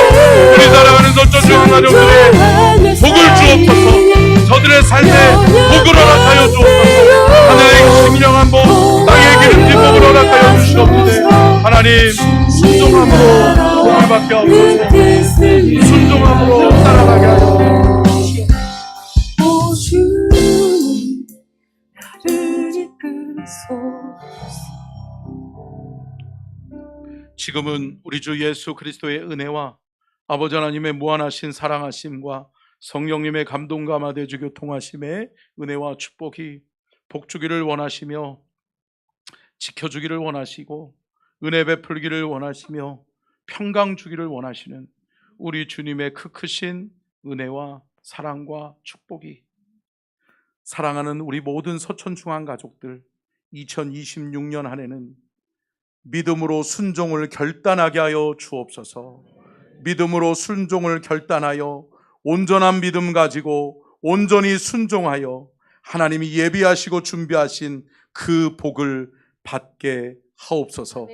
우리 사랑하는 저천중한 가족들의 복을 주옵소서. 저들의 삶에 복을 허락하여 주옵소서. 하늘의 신령한 복, 땅의 기름진 복을 허락하여 주시옵소서. 하나님 순종함으로 복을 받게 하옵소서. 순종함으로 따라가게 하옵소서. 오 주님 나를 이끄소서. 지금은 우리 주 예수 그리스도의 은혜와 아버지 하나님의 무한하신 사랑하심과 성령님의 감동과 마대주 교통하심의 은혜와 축복이 복주기를 원하시며 지켜주기를 원하시고 은혜 베풀기를 원하시며 평강 주기를 원하시는 우리 주님의 크신 은혜와 사랑과 축복이 사랑하는 우리 모든 서천중앙 가족들 2026년 한 해는 믿음으로 순종을 결단하게 하여 주옵소서. 믿음으로 순종을 결단하여 온전한 믿음 가지고 온전히 순종하여 하나님이 예비하시고 준비하신 그 복을 받게 하옵소서.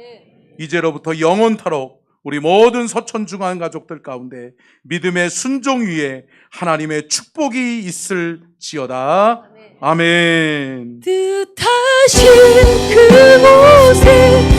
이제로부터 영원토록 우리 모든 서천중앙 가족들 가운데 믿음의 순종 위에 하나님의 축복이 있을지어다. 아멘. 뜻하신 그곳에